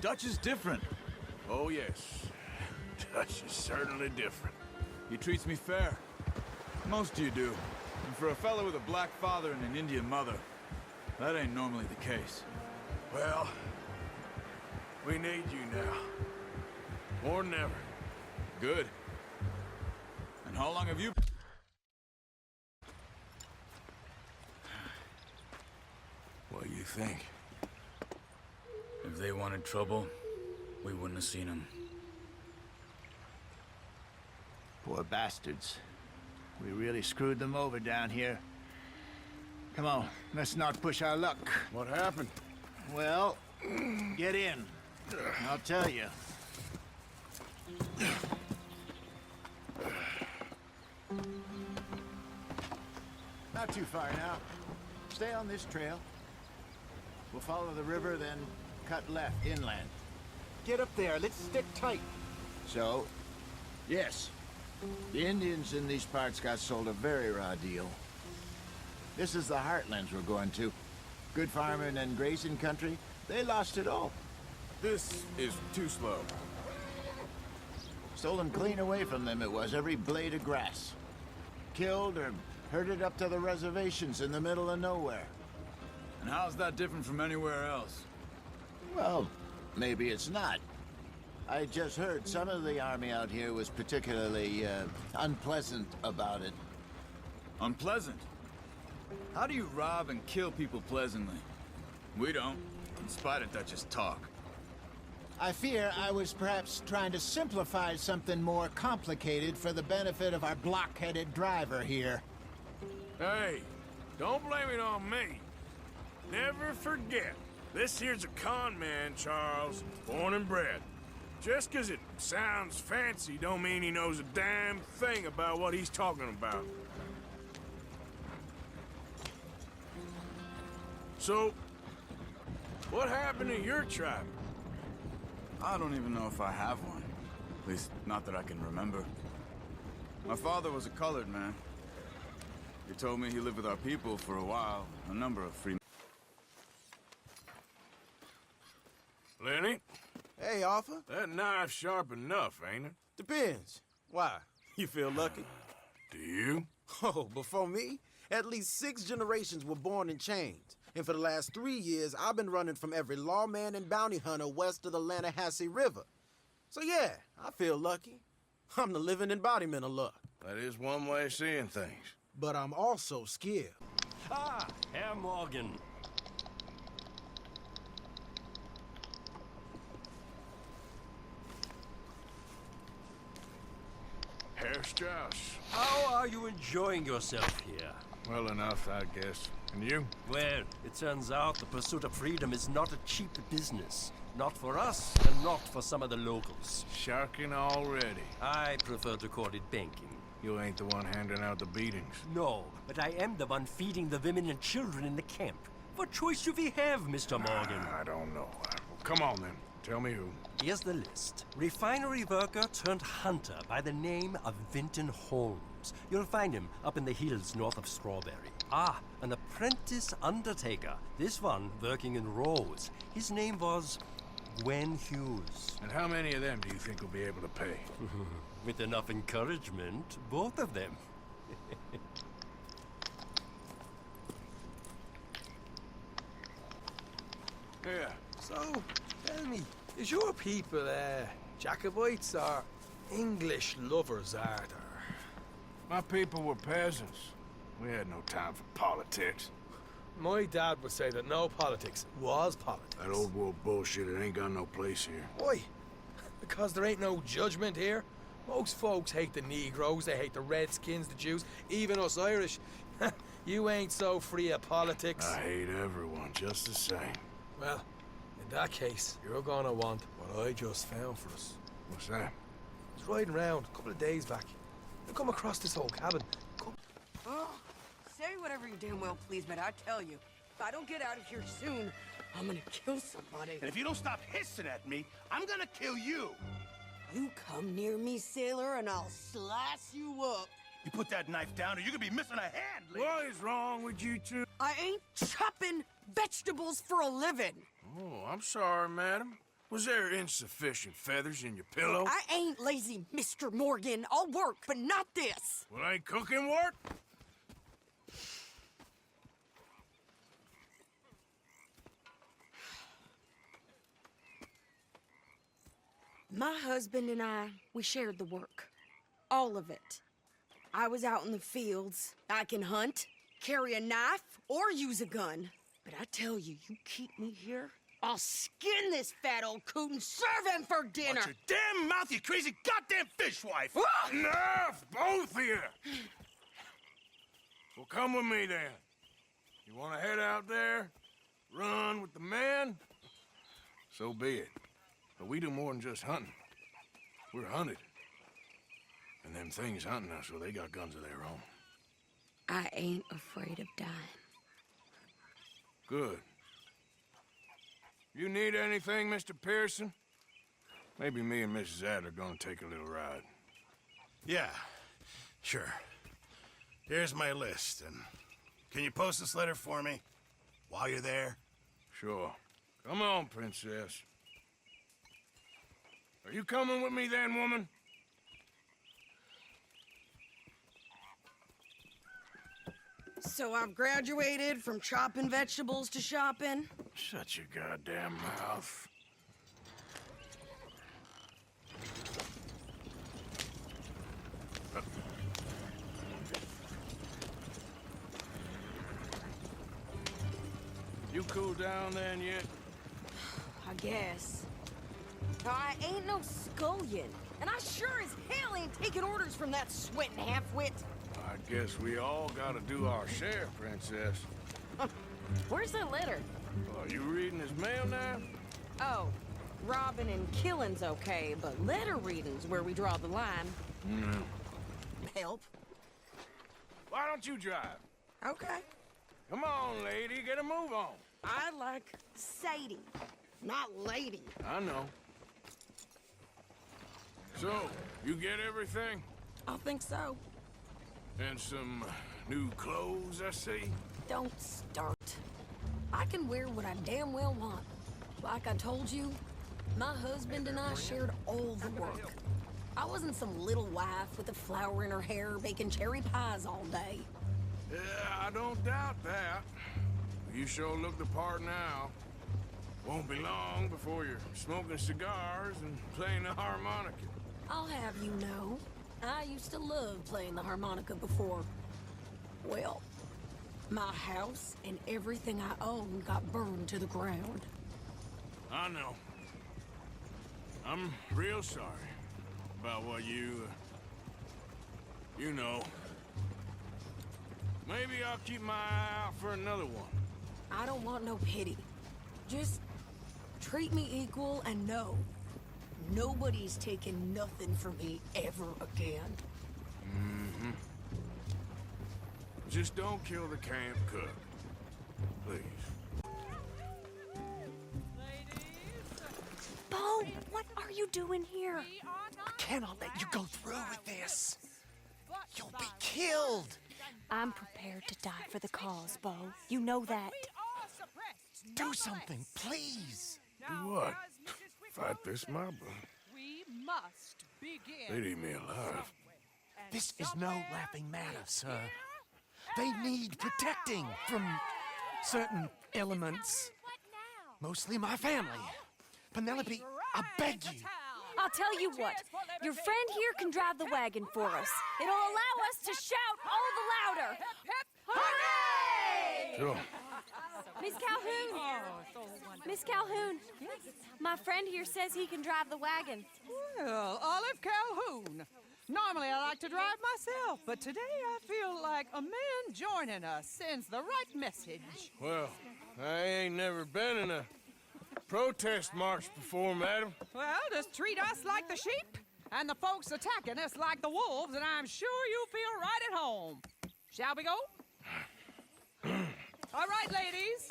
Dutch is different. Oh, yes. Dutch is certainly different. He treats me fair. Most of you do. And for a fellow with a black father and an Indian mother, that ain't normally the case. Well, we need you now. More than ever. Good. And how long have you... What do you think? If they wanted trouble, we wouldn't have seen them. Poor bastards. We really screwed them over down here. Come on, let's not push our luck. What happened? Well, get in. I'll tell you. Not too far now. Stay on this trail. We'll follow the river, then cut left inland. Get up there. Let's stick tight. So, yes, the Indians in these parts got sold a very raw deal. This is the heartlands we're going to. Good farming and grazing country, they lost it all. This is too slow. Stolen clean away from them it was, every blade of grass. Killed or herded up to the reservations in the middle of nowhere. And how's that different from anywhere else? Well, maybe it's not. I just heard some of the army out here was particularly, unpleasant about it. Unpleasant? How do you rob and kill people pleasantly? We don't, in spite of Dutch's talk. I fear I was perhaps trying to simplify something more complicated for the benefit of our block-headed driver here. Hey, don't blame it on me. Never forget, this here's a con man, Charles, born and bred. Just 'cause it sounds fancy don't mean he knows a damn thing about what he's talking about. So, what happened to your tribe? I don't even know if I have one. At least, not that I can remember. My father was a colored man. He told me he lived with our people for a while, a number of free... Lenny, Hey, Arthur. that knife's sharp enough, ain't it? Depends. Why? You feel lucky? Do you? Oh, before me, at least 6 generations were born in chains. And for the last 3 years, I've been running from every lawman and bounty hunter west of the Lanahassee River. So yeah, I feel lucky. I'm the living embodiment of luck. That is one way of seeing things. But I'm also scared. Ah, Herr Morgan. Herr Strauss. How are you enjoying yourself here? Well enough, I guess. And you? Well, it turns out the pursuit of freedom is not a cheap business. Not for us, and not for some of the locals. Sharking already. I prefer to call it banking. You ain't the one handing out the beatings. No, but I am the one feeding the women and children in the camp. What choice do we have, Mr. Morgan? I don't know. Come on, then. Tell me who. Here's the list. Refinery worker turned hunter by the name of Vinton Holmes. You'll find him up in the hills north of Strawberry. Ah, an apprentice undertaker. This one working in Rhodes. His name was Gwen Hughes. And how many of them do you think will be able to pay? With enough encouragement, both of them. Yeah. So, tell me, is your people, Jacobites or English lovers, Arthur? My people were peasants. We had no time for politics. My dad would say that no politics was politics. That old world bullshit, it ain't got no place here. Why? Because there ain't no judgment here. Most folks hate the Negroes, they hate the Redskins, the Jews, even us Irish. You ain't so free of politics. I hate everyone just the same. Well, in that case, you're gonna want what I just found for us. What's that? I was riding around a couple of days back. I come across this old cabin. Oh, say whatever you damn well please, but I tell you, if I don't get out of here soon, I'm gonna kill somebody. And if you don't stop hissing at me, I'm gonna kill you. You come near me, sailor, and I'll slice you up. You put that knife down or you're gonna be missing a hand, lady. What is wrong with you two? I ain't chopping vegetables for a living. Oh, I'm sorry, madam. Was there insufficient feathers in your pillow? I ain't lazy, Mr. Morgan. I'll work, but not this. Well, ain't cooking work? My husband and I, we shared the work. All of it. I was out in the fields. I can hunt, carry a knife, or use a gun. But I tell you, you keep me here, I'll skin this fat old coot and serve him for dinner. Watch your damn mouth, you crazy goddamn fishwife! Enough, both of you! Well, come with me then. You want to head out there, run with the men? So be it. But we do more than just hunting. We're hunted. And them things hunting us, well, they got guns of their own. I ain't afraid of dying. Good. You need anything, Mr. Pearson? Maybe me and Mrs. Adler are gonna take a little ride. Yeah, sure. Here's my list, and can you post this letter for me while you're there? Sure. Come on, Princess. Are you coming with me then, woman? So I've graduated from chopping vegetables to shopping. Shut your goddamn mouth. You cool down then yet? I guess. I ain't no scullion, and I sure as hell ain't taking orders from that sweating half-wit. I guess we all gotta do our share, Princess. Where's that letter? Are you reading his mail now? Oh, robbing and killing's okay, but letter reading's where we draw the line. Help? Why don't you drive? Okay. Come on, lady, get a move on. I like Sadie, not lady. I know. So, you get everything? I think so. And some new clothes, I see? Don't start. I can wear what I damn well want. Like I told you, my husband and I shared all the work. I wasn't some little wife with a flower in her hair baking cherry pies all day. Yeah, I don't doubt that. You sure look the part now. Won't be long before you're smoking cigars and playing the harmonica. I'll have you know, I used to love playing the harmonica before. Well, my house and everything I owned got burned to the ground. I know. I'm real sorry about what you know. Maybe I'll keep my eye out for another one. I don't want no pity. Just treat me equal and know nobody's taking nothing from me ever again. Mm-hmm. Just don't kill the camp cook. Please. Bo, what are you doing here? I cannot let you go through with this. You'll be killed. I'm prepared to die for the cause, Bo. You know that. Do something, please. Do what? Fight this mob? We must begin. They'd eat me alive. This is no laughing matter, sir. They need protecting from certain elements. Mostly my family. Penelope, I beg you. I'll tell you what. Your friend here can drive the wagon for us. It'll allow us to shout all the louder. Hooray! Sure. Miss Calhoun! Miss Calhoun! My friend here says he can drive the wagon. Well, Olive Calhoun. Normally I like to drive myself, but today I feel like a man joining us sends the right message. Well, I ain't never been in a protest march before, madam. Well, just treat us like the sheep, and the folks attacking us like the wolves, and I'm sure you feel right at home. Shall we go? All right, ladies.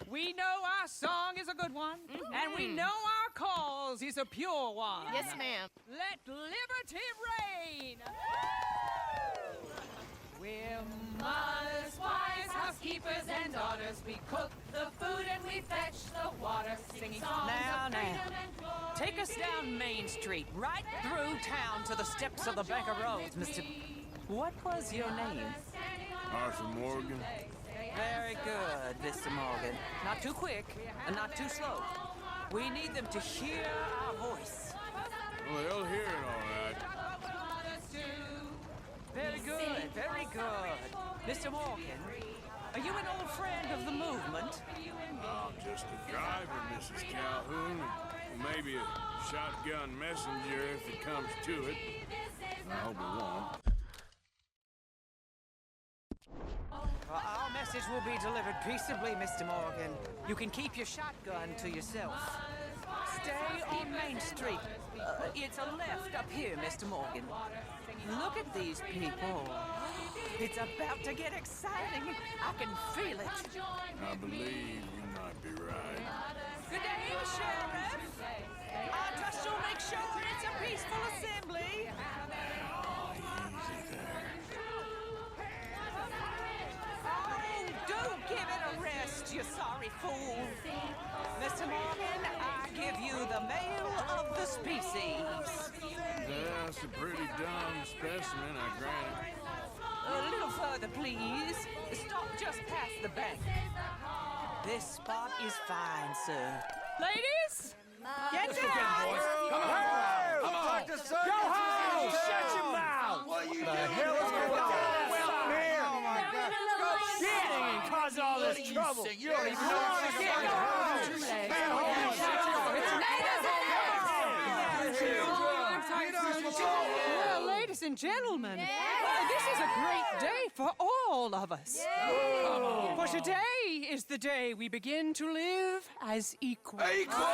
We know our song is a good one, and we know our cause is a pure one. Yes, ma'am. Let liberty reign! We're mothers, wives, housekeepers, and daughters. We cook the food and we fetch the water, singing songs of Now, take us down Main Street, right through town to the steps of the Banker Rose, Mr. What was your name? Arthur Morgan. Very good, Mr. Morgan. Not too quick and not too slow. We need them to hear our voice. Well, they'll hear it all right. Very good, very good. Mr. Morgan, are you an old friend of the movement? I'm just a driver, Mrs. Calhoun, and maybe a shotgun messenger if it comes to it. I hope it won't. Well, our message will be delivered peaceably, Mr. Morgan. You can keep your shotgun to yourself. Stay on Main Street. It's a left up here, Mr. Morgan. Look at these people. It's about to get exciting. I can feel it. I believe you might be right. Good day, Sheriff. I trust you'll make sure it's a peaceful assembly. Easy there. Oh, do give it a rest, you sorry fool. Mr. Morgan, I give you the male of the species. That's a pretty dumb specimen, I grant it. A little further, please. Stop just past the bank. This spot is fine, sir. Ladies, get down! Come on! Go home! Shut your mouth! What are you doing? The hell is going on? Well, man! Oh my God! Go singing and cause all this trouble. You don't even know what you're getting. Go Well, ladies and gentlemen, this is a great day for all of us. For today is the day we begin to live as equals. Equal!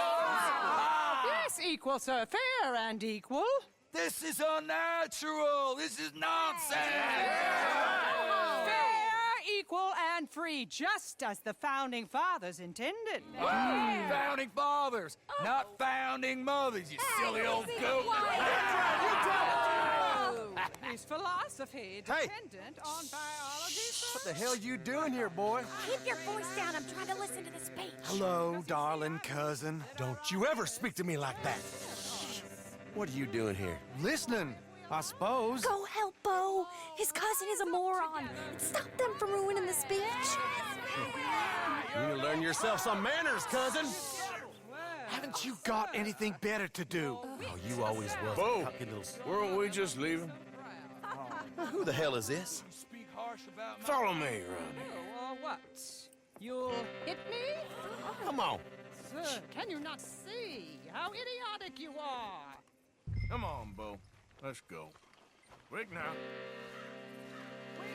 Yes, equal, sir. Fair and equal. This is unnatural! This is nonsense! Fair, equal, and free, just as the Founding Fathers intended. Founding fathers, not founding mothers, you silly old goat! Is philosophy dependent on biology? What the hell you doing here, boy? Keep your voice down. I'm trying to listen to the speech. Hello, darling cousin. Don't you ever speak to me like that. What are you doing here? Listening, I suppose. Go help Bo. His cousin is a moron. Stop them from ruining the speech. You need to learn yourself some manners, cousin. Haven't you got anything better to do? Oh, you always was. Bo, Cocky little s- weren't we just leaving? Who the hell is this? Follow me around here. What? You'll hit me? Come on. Sir, can you not see how idiotic you are? Come on, Bo. Let's go. Quick now. We